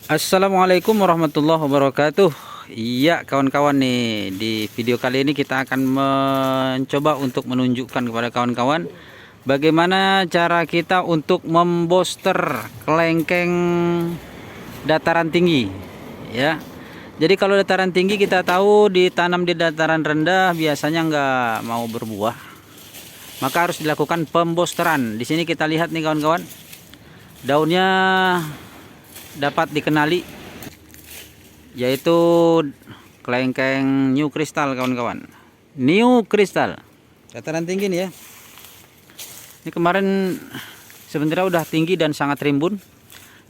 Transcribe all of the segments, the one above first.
Assalamualaikum warahmatullahi wabarakatuh. Iya kawan-kawan nih, di video kali ini kita akan mencoba untuk menunjukkan kepada kawan-kawan bagaimana cara kita untuk memboster kelengkeng dataran tinggi ya. Jadi kalau dataran tinggi kita tahu ditanam di dataran rendah biasanya nggak mau berbuah, maka harus dilakukan pembosteran. Di sini kita lihat nih kawan-kawan, daunnya dapat dikenali, yaitu kelengkeng new crystal kawan-kawan. New crystal dataran tinggi nih ya. Ini kemarin sebenarnya udah tinggi dan sangat rimbun,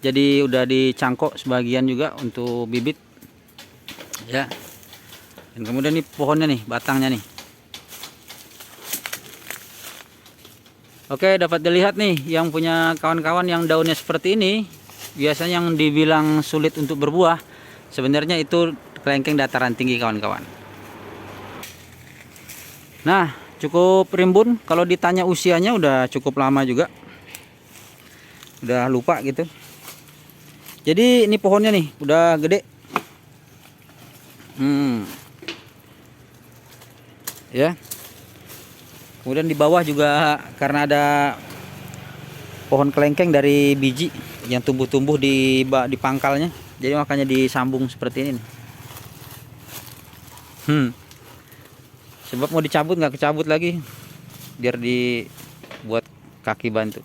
jadi udah dicangkok sebagian juga untuk bibit ya. Dan kemudian nih pohonnya nih, batangnya nih. Oke, dapat dilihat nih yang punya kawan-kawan yang daunnya seperti ini, biasanya yang dibilang sulit untuk berbuah, sebenarnya itu kelengkeng dataran tinggi kawan-kawan. Nah, cukup rimbun. Kalau ditanya usianya udah cukup lama juga, udah lupa gitu. Jadi ini pohonnya nih udah gede ya. Kemudian di bawah juga karena ada pohon kelengkeng dari biji yang tumbuh-tumbuh di pangkalnya, jadi makanya disambung seperti ini nih. Sebab mau dicabut nggak kecabut lagi, biar dibuat kaki bantu.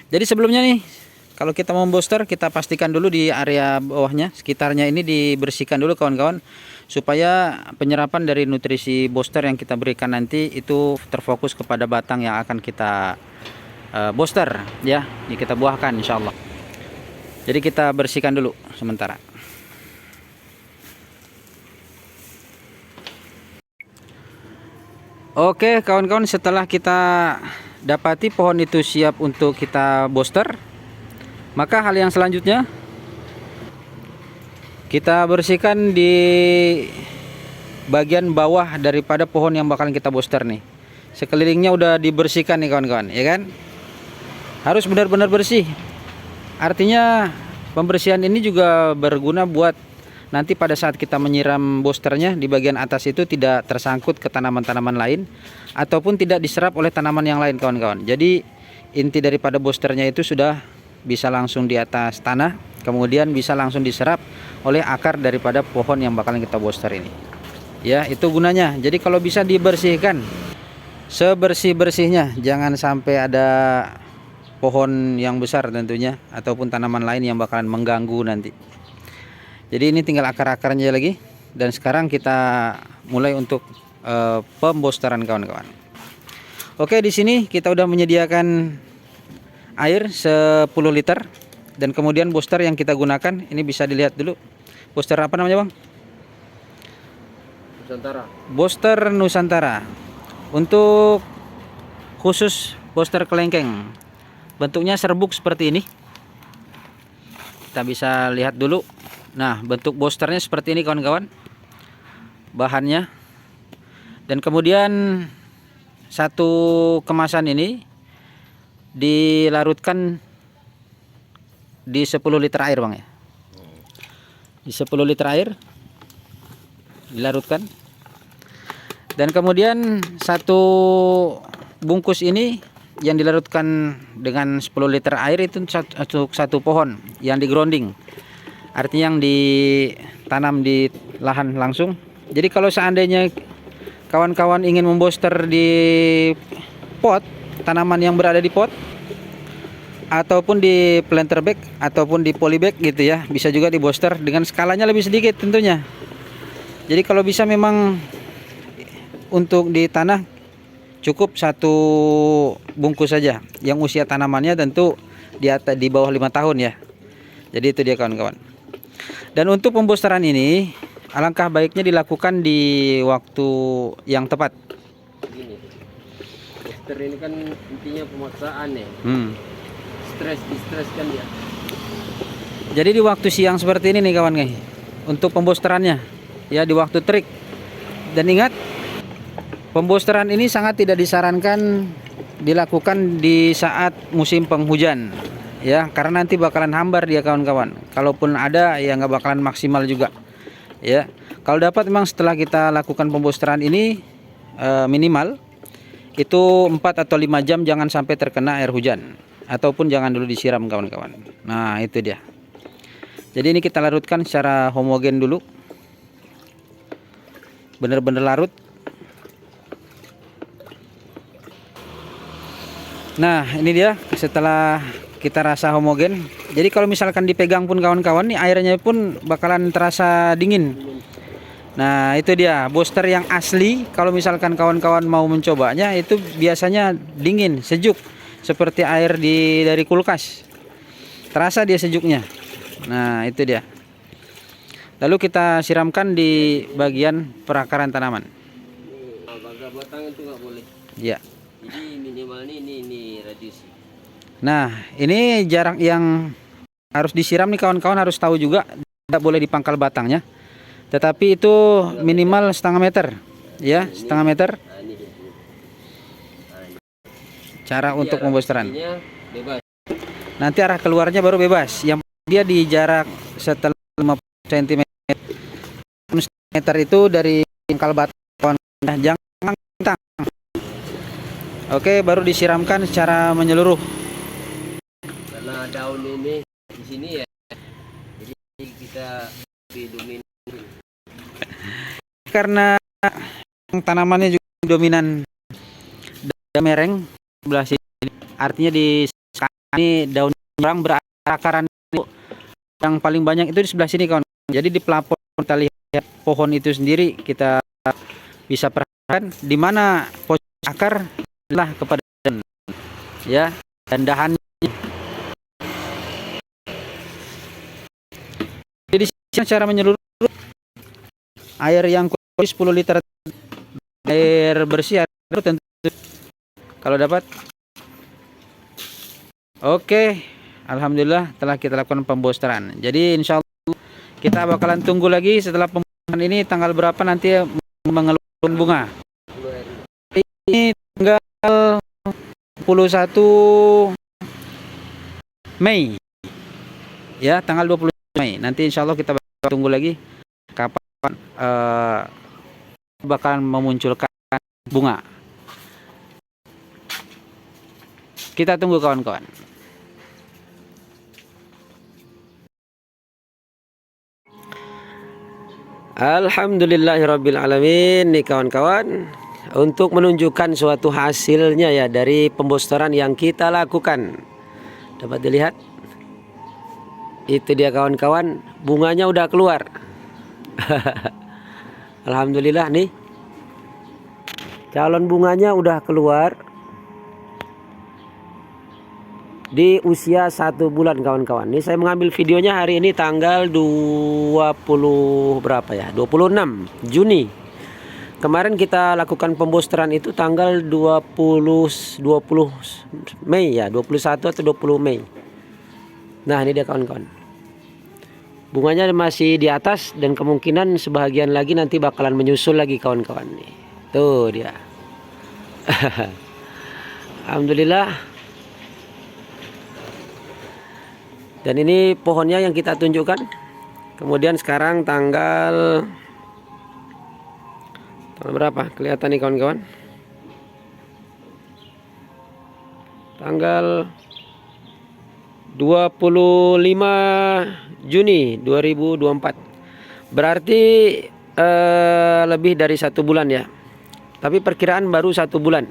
Jadi sebelumnya nih, kalau kita mau booster, kita pastikan dulu di area bawahnya, sekitarnya ini dibersihkan dulu kawan-kawan, supaya penyerapan dari nutrisi booster yang kita berikan nanti itu terfokus kepada batang yang akan kita booster ya, kita buahkan insya Allah. Jadi kita bersihkan dulu sementara. Oke kawan-kawan, setelah kita dapati pohon itu siap untuk kita booster, maka hal yang selanjutnya kita bersihkan di bagian bawah daripada pohon yang bakalan kita booster nih. Sekelilingnya udah dibersihkan nih kawan-kawan, ya kan? Harus benar-benar bersih. Artinya pembersihan ini juga berguna buat nanti pada saat kita menyiram boosternya, di bagian atas itu tidak tersangkut ke tanaman-tanaman lain ataupun tidak diserap oleh tanaman yang lain kawan-kawan. Jadi inti daripada boosternya itu sudah bisa langsung di atas tanah, kemudian bisa langsung diserap oleh akar daripada pohon yang bakalan kita booster ini. Ya, itu gunanya. Jadi kalau bisa dibersihkan sebersih-bersihnya, jangan sampai ada pohon yang besar tentunya ataupun tanaman lain yang bakalan mengganggu nanti. Jadi ini tinggal akar-akarnya lagi, dan sekarang kita mulai untuk pembosteran kawan-kawan. Oke, di sini kita udah menyediakan air 10 liter, dan kemudian booster yang kita gunakan ini bisa dilihat dulu. Booster apa namanya bang? Nusantara. Booster Nusantara. Untuk khusus booster kelengkeng, bentuknya serbuk seperti ini. Kita bisa lihat dulu. Nah, bentuk boosternya seperti ini kawan-kawan, bahannya. Dan kemudian satu kemasan ini dilarutkan di 10 liter air bang ya. Di 10 liter air dilarutkan. Dan kemudian satu bungkus ini yang dilarutkan dengan 10 liter air itu untuk satu pohon yang digrounding, artinya yang ditanam di lahan langsung. Jadi kalau seandainya kawan-kawan ingin membooster di pot, tanaman yang berada di pot ataupun di planter bag ataupun di polybag gitu ya, bisa juga di booster dengan skalanya lebih sedikit tentunya. Jadi kalau bisa memang untuk di tanah cukup satu bungkus saja, yang usia tanamannya tentu di bawah 5 tahun ya. Jadi itu dia kawan-kawan. Dan untuk pemboosteran ini alangkah baiknya dilakukan di waktu yang tepat. Gini, booster ini kan intinya pemaksaan ya. Stres kan dia. Jadi di waktu siang seperti ini nih kawan guys, untuk pemboosterannya ya, di waktu terik. Dan ingat, pemboosteran ini sangat tidak disarankan dilakukan di saat musim penghujan ya, karena nanti bakalan hambar dia kawan-kawan. Kalaupun ada ya nggak bakalan maksimal juga ya. Kalau dapat memang setelah kita lakukan pembosteran ini minimal itu 4 atau 5 jam jangan sampai terkena air hujan, ataupun jangan dulu disiram kawan-kawan. Nah itu dia. Jadi ini kita larutkan secara homogen dulu, bener-bener larut. Nah ini dia setelah kita rasa homogen. Jadi kalau misalkan dipegang pun kawan-kawan, nih airnya pun bakalan terasa dingin. Nah itu dia booster yang asli. Kalau misalkan kawan-kawan mau mencobanya, itu biasanya dingin, sejuk, seperti air dari kulkas. Terasa dia sejuknya. Nah itu dia. Lalu kita siramkan di bagian perakaran tanaman. Bangga batang itu nggak boleh. Ya. Jadi minimal ini radius. Nah ini jarak yang harus disiram nih kawan-kawan, harus tahu juga. Tidak boleh di pangkal batangnya, tetapi itu minimal setengah meter ya, setengah meter. Cara untuk pembosteran Bebas. nanti arah keluarnya baru bebas. Yang dia di jarak setelah 50 cm meter itu dari pangkal batang, jangan tang. Oke, baru disiramkan secara menyeluruh. Karena daun ini di sini ya, jadi kita lebih dominan. Karena Tanamannya juga dominan daun mereng sebelah sini, artinya di ini daun orang berakaran yang paling banyak itu di sebelah sini kawan. Jadi di pelapor kita lihat pohon itu sendiri, kita bisa perhatikan di mana posisi akar adalah kepada daun ya, dan dahannya. Jadi secara menyeluruh air yang 10 liter air bersih tentu kalau dapat. Oke, alhamdulillah telah kita lakukan pembosteran. Jadi insya Allah kita bakalan tunggu lagi setelah pembosteran ini tanggal berapa nanti mengeluarkan bunga. Ini tanggal 21 Mei ya, tanggal 20 Mei. Nanti insya Allah kita bakal tunggu lagi kapan bakalan memunculkan bunga. Kita tunggu kawan-kawan. Alhamdulillahirabbil alamin. Nih kawan-kawan, untuk menunjukkan suatu hasilnya ya dari pembosteran yang kita lakukan. Dapat dilihat? Itu dia kawan-kawan, bunganya udah keluar. Alhamdulillah nih, calon bunganya udah keluar di usia 1 bulan kawan-kawan. Ini saya mengambil videonya hari ini tanggal 20 berapa ya, 26 Juni. Kemarin kita lakukan pembosteran itu tanggal 20 Mei ya, 21 atau 20 Mei. Nah ini dia kawan-kawan, bunganya masih di atas dan kemungkinan sebahagian lagi nanti bakalan menyusul lagi kawan-kawan nih. Tuh dia. Alhamdulillah. Dan ini pohonnya yang kita tunjukkan. Kemudian sekarang tanggal berapa? Kelihatan nih kawan-kawan. Tanggal 25 Juni 2024. Berarti lebih dari 1 bulan ya. Tapi perkiraan baru 1 bulan.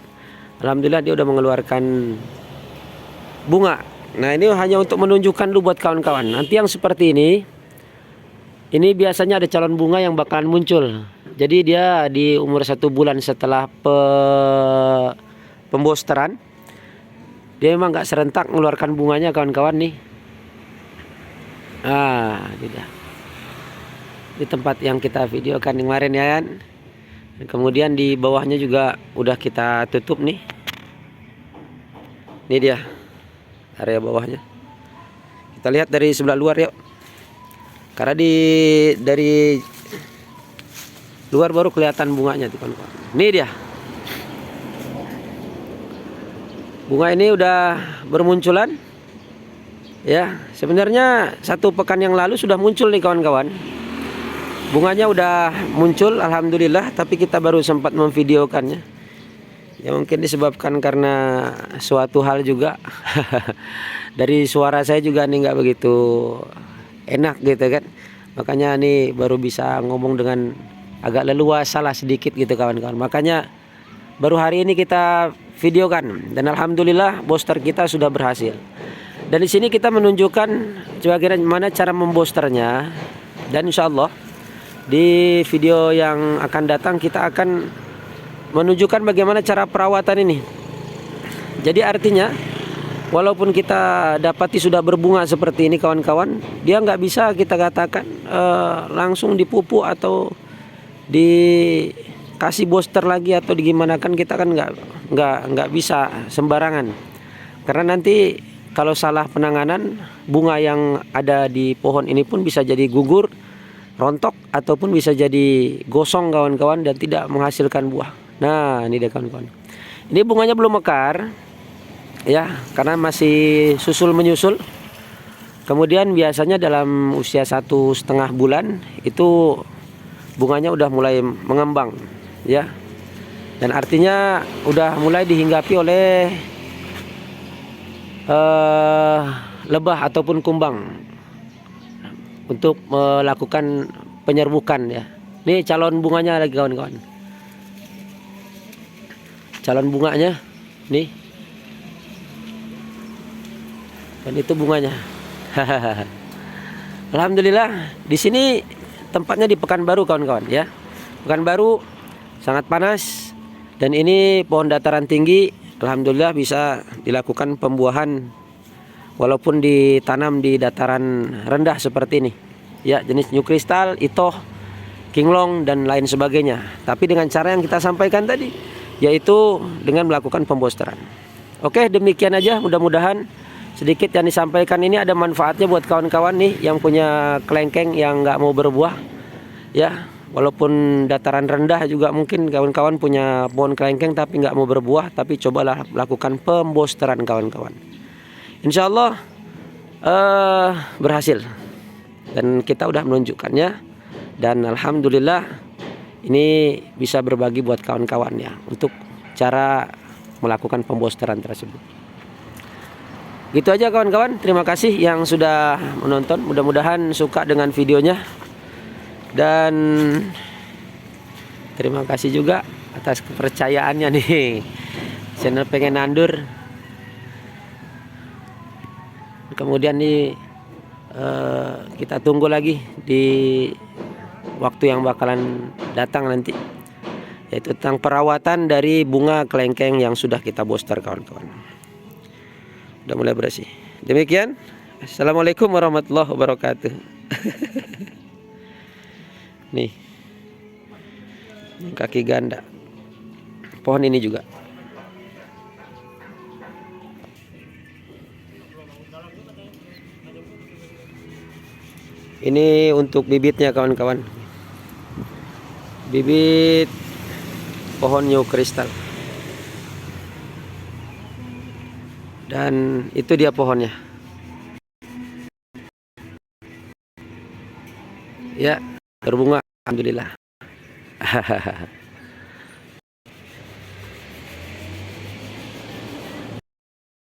Alhamdulillah dia udah mengeluarkan bunga. Nah ini hanya untuk menunjukkan dulu buat kawan-kawan. Nanti yang seperti ini biasanya ada calon bunga yang bakalan muncul. Jadi dia di umur 1 bulan setelah pembosteran, dia memang nggak serentak mengeluarkan bunganya kawan-kawan nih. Tidak. Di tempat yang kita videokan kemarin ya kan. Dan kemudian di bawahnya juga udah kita tutup nih. Ini dia area bawahnya. Kita lihat dari sebelah luar yuk. Karena dari luar baru kelihatan bunganya tuh kawan-kawan. Ini dia. Bunga ini udah bermunculan. Ya, sebenarnya 1 pekan yang lalu sudah muncul nih kawan-kawan. Bunganya udah muncul, alhamdulillah, tapi kita baru sempat memvideokannya. Ya mungkin disebabkan karena suatu hal juga. Dari suara saya juga nih nggak begitu enak gitu kan. Makanya nih baru bisa ngomong dengan agak leluasa lah sedikit gitu kawan-kawan. Makanya baru hari ini kita videokan dan alhamdulillah booster kita sudah berhasil. Dan di sini kita menunjukkan bagaimana cara memboosternya, dan insya Allah di video yang akan datang kita akan menunjukkan bagaimana cara perawatan ini. Jadi artinya walaupun kita dapati sudah berbunga seperti ini kawan-kawan, dia nggak bisa kita katakan langsung dipupuk atau dikasih booster lagi atau digimanakan, kita kan nggak bisa sembarangan, karena nanti kalau salah penanganan, bunga yang ada di pohon ini pun bisa jadi gugur, rontok, ataupun bisa jadi gosong kawan-kawan dan tidak menghasilkan buah. Nah ini dia kawan-kawan, ini bunganya belum mekar ya, karena masih susul menyusul. Kemudian biasanya dalam usia 1,5 bulan itu bunganya udah mulai mengembang ya, dan artinya udah mulai dihinggapi oleh lebah ataupun kumbang untuk melakukan penyerbukan ya. Ini calon bunganya lagi kawan-kawan, calon bunganya nih, dan itu bunganya. Alhamdulillah di sini tempatnya di Pekanbaru kawan-kawan ya. Pekanbaru sangat panas dan ini pohon dataran tinggi. Alhamdulillah bisa dilakukan pembuahan walaupun ditanam di dataran rendah seperti ini ya, jenis New Crystal, Itoh, Kinglong dan lain sebagainya, tapi dengan cara yang kita sampaikan tadi, yaitu dengan melakukan pemboosteran. Oke, demikian aja, mudah-mudahan sedikit yang disampaikan ini ada manfaatnya buat kawan-kawan nih yang punya kelengkeng yang nggak mau berbuah ya. Walaupun dataran rendah juga mungkin kawan-kawan punya pohon kelengkeng tapi nggak mau berbuah, tapi cobalah lakukan pemboosteran kawan-kawan. Insya Allah berhasil dan kita udah menunjukkannya, dan alhamdulillah ini bisa berbagi buat kawan-kawan ya untuk cara melakukan pemboosteran tersebut. Gitu aja kawan-kawan, terima kasih yang sudah menonton, mudah-mudahan suka dengan videonya. Dan terima kasih juga atas kepercayaannya nih, channel pengen nandur. Kemudian nih kita tunggu lagi di waktu yang bakalan datang nanti, yaitu tentang perawatan dari bunga kelengkeng yang sudah kita booster kawan-kawan. Udah mulai bersih. Demikian, assalamualaikum warahmatullahi wabarakatuh. Nih, kaki ganda pohon ini juga. Ini untuk bibitnya kawan-kawan, bibit pohon New Crystal, dan itu dia pohonnya ya, berbunga alhamdulillah.